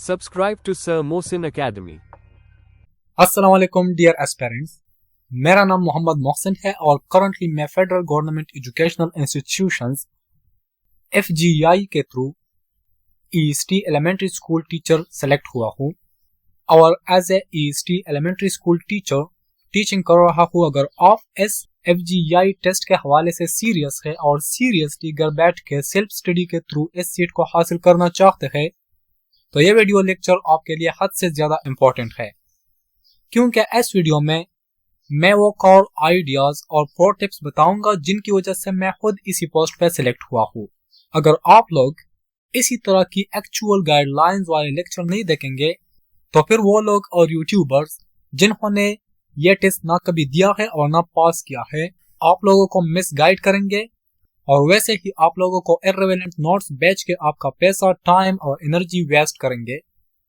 Subscribe to Sir Mohsin Academy. अस्सलाम वालेकुम dear aspirants, मेरा नाम मोहम्मद मोहसिन है और करंटली मैं federal government educational institutions FGEI के through EST elementary school teacher select हुआ हूँ और as a EST elementary school teacher teaching कर रहा हूँ। अगर आप इस FGEI टेस्ट के हवाले से सीरियस है और सीरियसली घर बैठ के सेल्फ स्टडी के थ्रू इस सीट को हासिल करना चाहते हैं तो ये वीडियो लेक्चर आपके लिए हद से ज्यादा इम्पोर्टेंट है, क्योंकि इस वीडियो में मैं वो कोर आइडियाज और 4 टिप्स बताऊंगा जिनकी वजह से मैं खुद इसी पोस्ट पे सिलेक्ट हुआ हूँ। अगर आप लोग इसी तरह की एक्चुअल गाइडलाइंस वाले लेक्चर नहीं देखेंगे तो फिर वो लोग और यूट्यूबर्स जिन्होंने ये टेस्ट ना कभी दिया है और ना पास किया है आप लोगों को मिस गाइड करेंगे और वैसे ही आप लोगों को इर्रेलेवेंट नोट्स बेच के आपका पैसा, टाइम और एनर्जी वेस्ट करेंगे।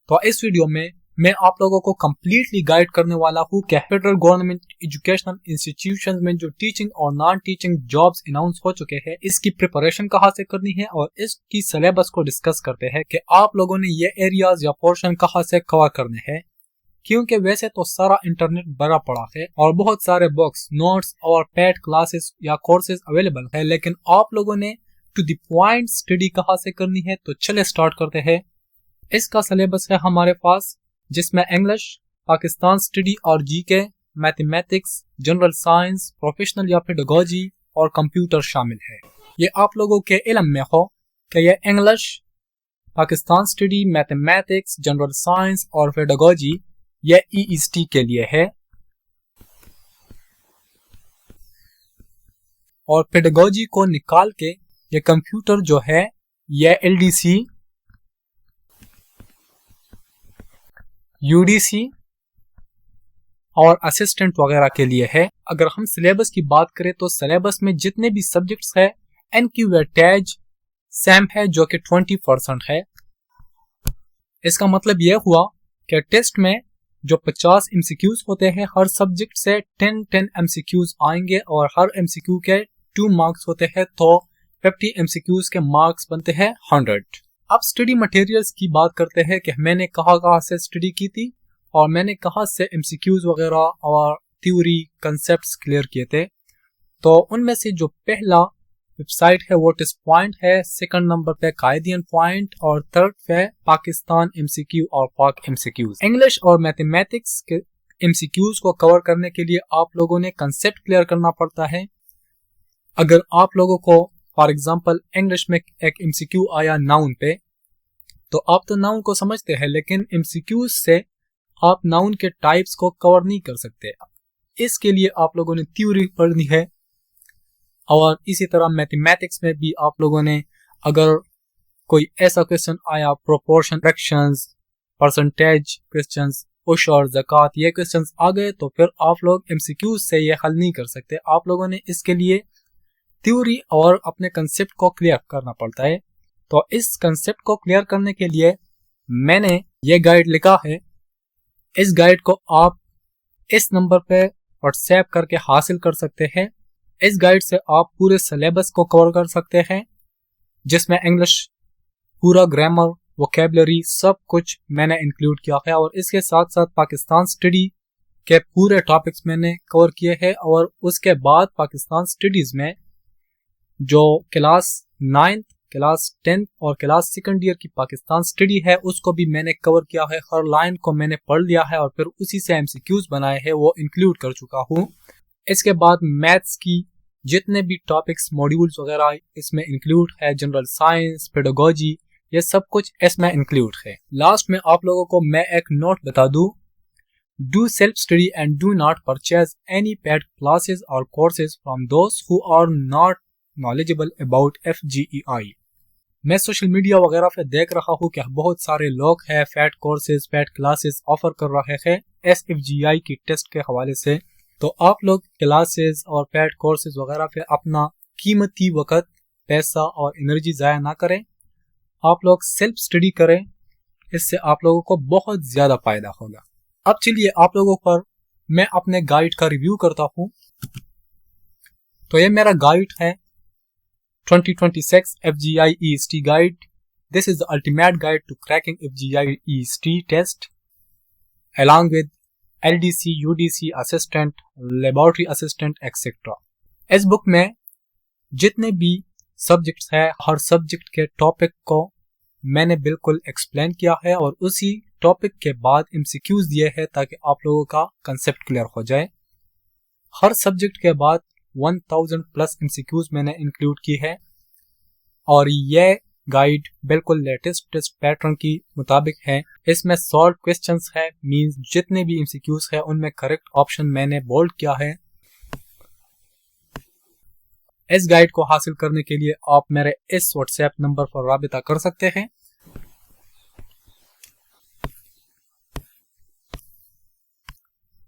तो इस वीडियो में मैं आप लोगों को कम्प्लीटली गाइड करने वाला हूँ कि फेडरल गवर्नमेंट एजुकेशनल इंस्टीट्यूशंस में जो टीचिंग और नॉन टीचिंग जॉब्स अनाउंस हो चुके हैं इसकी प्रिपरेशन कहाँ से करनी है और इसकी सिलेबस को डिस्कस करते हैं कि आप लोगों ने ये एरियाज या पोर्शन कहाँ से कवर करने हैं, क्योंकि वैसे तो सारा इंटरनेट भरा पड़ा है और बहुत सारे बुक्स, नोट्स और पेड क्लासेस या कोर्सेज अवेलेबल है, लेकिन आप लोगों ने टू द पॉइंट स्टडी कहाँ से करनी है। तो चले स्टार्ट करते हैं। इसका सिलेबस है हमारे पास जिसमें इंग्लिश, पाकिस्तान स्टडी और GK, mathematics, general science, professional या पेडागोजी और कंप्यूटर शामिल है। ये आप लोगों के इल्म में हो कि ये English, Pakistan study, mathematics, general science और पेडागोजी ये EST के लिए है और पेडागोजी को निकाल के ये कंप्यूटर जो है ये LDC, UDC और असिस्टेंट वगैरह के लिए है। अगर हम सिलेबस की बात करें तो सिलेबस में जितने भी सब्जेक्ट्स है इनकी वेटेज सेम है जो कि 20% है। इसका मतलब यह हुआ कि टेस्ट में जो 50 MCQs होते हैं हर सब्जेक्ट से 10 MCQs आएंगे और हर MCQ के 2 मार्क्स होते हैं, तो 50 MCQs के मार्क्स बनते हैं 100। अब स्टडी मटेरियल्स की बात करते हैं कि मैंने कहाँ से स्टडी की थी और मैंने कहाँ से MCQs वगैरह और थ्योरी कंसेप्ट्स क्लियर किए थे। तो उनमें से जो पहला वेबसाइट है वो टेस्ट पॉइंट है, सेकंड नंबर पे कायदियन पॉइंट और थर्ड पे पाकिस्तान MCQ और पाक MCQs। इंग्लिश और मैथमेटिक्स के MCQs को कवर करने के लिए आप लोगों ने कंसेप्ट क्लियर करना पड़ता है। अगर आप लोगों को फॉर एग्जांपल इंग्लिश में एक MCQ आया नाउन पे, तो आप तो नाउन को समझते हैं लेकिन MCQs से आप नाउन के टाइप्स को कवर नहीं कर सकते। इसके लिए आप लोगों ने थ्योरी पढ़नी है और इसी तरह मैथमेटिक्स में भी आप लोगों ने अगर कोई ऐसा क्वेश्चन आया प्रोपोर्शन, फ्रैक्शंस, परसेंटेज क्वेश्चंस, उश और ज़कात, ये क्वेश्चंस आ गए तो फिर आप लोग MCQ से ये हल नहीं कर सकते। आप लोगों ने इसके लिए थ्योरी और अपने कंसेप्ट को क्लियर करना पड़ता है। तो इस कंसेप्ट को क्लियर करने के लिए मैंने ये गाइड लिखा है। इस गाइड को आप इस नंबर पे व्हाट्सएप करके हासिल कर सकते हैं। इस गाइड से आप पूरे सिलेबस को कवर कर सकते हैं जिसमें इंग्लिश पूरा ग्रामर, वोकैबुलरी सब कुछ मैंने इंक्लूड किया है और इसके साथ साथ पाकिस्तान स्टडी के पूरे टॉपिक्स मैंने कवर किए हैं और उसके बाद पाकिस्तान स्टडीज में जो क्लास 9th, क्लास 10th और क्लास 2nd ईयर की पाकिस्तान स्टडी है उसको भी मैंने कवर किया है। हर लाइन को मैंने पढ़ लिया है और फिर उसी से MCQs बनाए हैं वो इंक्लूड कर चुका हूँ। इसके बाद मैथ्स की जितने भी टॉपिक्स, मॉड्यूल्स वगैरह इसमें इंक्लूड है, जनरल साइंस, पेडागोजी, ये सब कुछ इसमें इंक्लूड है। लास्ट में आप लोगों को मैं एक नोट बता दूं, do self study and do not purchase any paid classes और courses from those who are not knowledgeable about FGEI। मैं सोशल मीडिया वगैरह पे देख रहा हूँ कि बहुत सारे लोग हैं paid courses, paid classes offer कर रहे हैं FGEI की टेस्ट के हवाले से। तो आप लोग क्लासेस और पेड कोर्सेज वगैरह पे अपना कीमती वक्त, पैसा और एनर्जी ज़ाया ना करें। आप लोग सेल्फ स्टडी करें, इससे आप लोगों को बहुत ज़्यादा फायदा होगा। अब चलिए आप लोगों पर मैं अपने गाइड का रिव्यू करता हूँ। तो ये मेरा गाइड है 2026 FGEI EST guide This is the ultimate guide to cracking FGIE test along with LDC, UDC assistant, laboratory assistant, etc. इस बुक में जितने भी सब्जेक्ट्स हैं, हर सब्जेक्ट के टॉपिक को मैंने बिल्कुल एक्सप्लेन किया है और उसी टॉपिक के बाद एमसीक्यूज दिए हैं ताकि आप लोगों का कंसेप्ट क्लियर हो जाए। हर सब्जेक्ट के बाद 1000 प्लस एमसीक्यूज मैंने इंक्लूड की है और ये गाइड बिल्कुल लेटेस्ट टेस्ट पैटर्न की मुताबिक है। इसमें सॉल्व क्वेश्चंस है, मींस जितने भी एमसीक्यूज है उनमें करेक्ट ऑप्शन मैंने बोल्ड किया है। इस गाइड को हासिल करने के लिए आप मेरे इस व्हाट्सएप नंबर पर राबिता कर सकते हैं।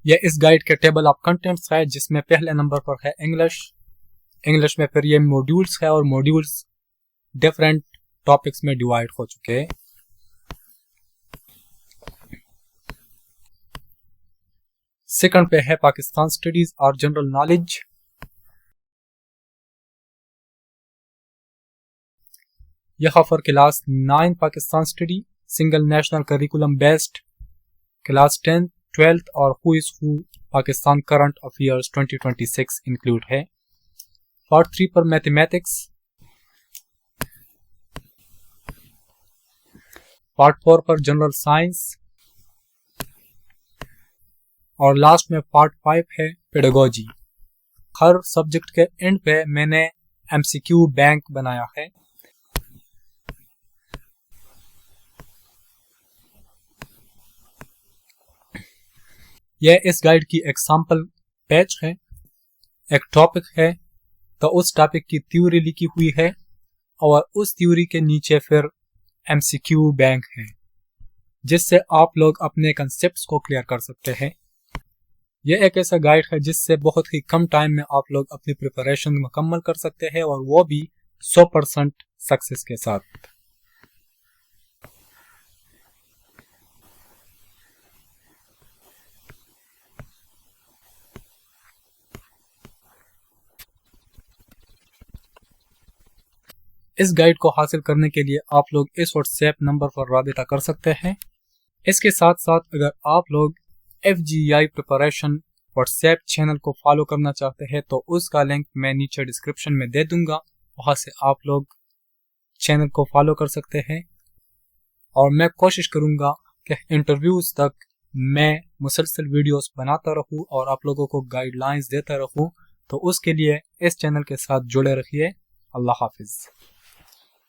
यह इस गाइड के टेबल ऑफ कंटेंट्स है जिसमें पहले नंबर पर है इंग्लिश में फिर ये मॉड्यूल्स है और मॉड्यूल्स डिफरेंट टॉपिक्स में डिवाइड हो चुके हैं। सेकंड पे है पाकिस्तान स्टडीज और जनरल नॉलेज। यह for class 9 Pakistan study, single national curriculum based, class 10, 12th और who is who Pakistan current affairs 2026 include है। पार्ट 3 पर मैथमेटिक्स, पार्ट 4 पर जनरल साइंस और लास्ट में पार्ट 5 है पेडागोजी। हर सब्जेक्ट के एंड पे मैंने एमसीक्यू बैंक बनाया है। यह इस गाइड की एग्जाम्पल पेज है। एक टॉपिक है तो उस टॉपिक की थ्योरी लिखी हुई है और उस थ्योरी के नीचे फिर एमसीक्यू बैंक है जिससे आप लोग अपने कंसेप्ट्स को क्लियर कर सकते हैं। यह एक ऐसा गाइड है जिससे बहुत ही कम टाइम में आप लोग अपनी प्रिपरेशन मुकम्मल कर सकते हैं और वो भी 100% सक्सेस के साथ। इस गाइड को हासिल करने के लिए आप लोग इस व्हाट्सएप नंबर पर राबिता कर सकते हैं। इसके साथ साथ अगर आप लोग FGI प्रिपरेशन व्हाट्सएप चैनल को फॉलो करना चाहते हैं तो उसका लिंक मैं नीचे डिस्क्रिप्शन में दे दूंगा, वहां से आप लोग चैनल को फॉलो कर सकते हैं। और मैं कोशिश करूंगा कि इंटरव्यूज तक मैं मुसलसल वीडियोस बनाता रहूं और आप लोगों को गाइडलाइंस देता रहूं, तो उसके लिए इस चैनल के साथ जुड़े रहिए। अल्लाह हाफिज।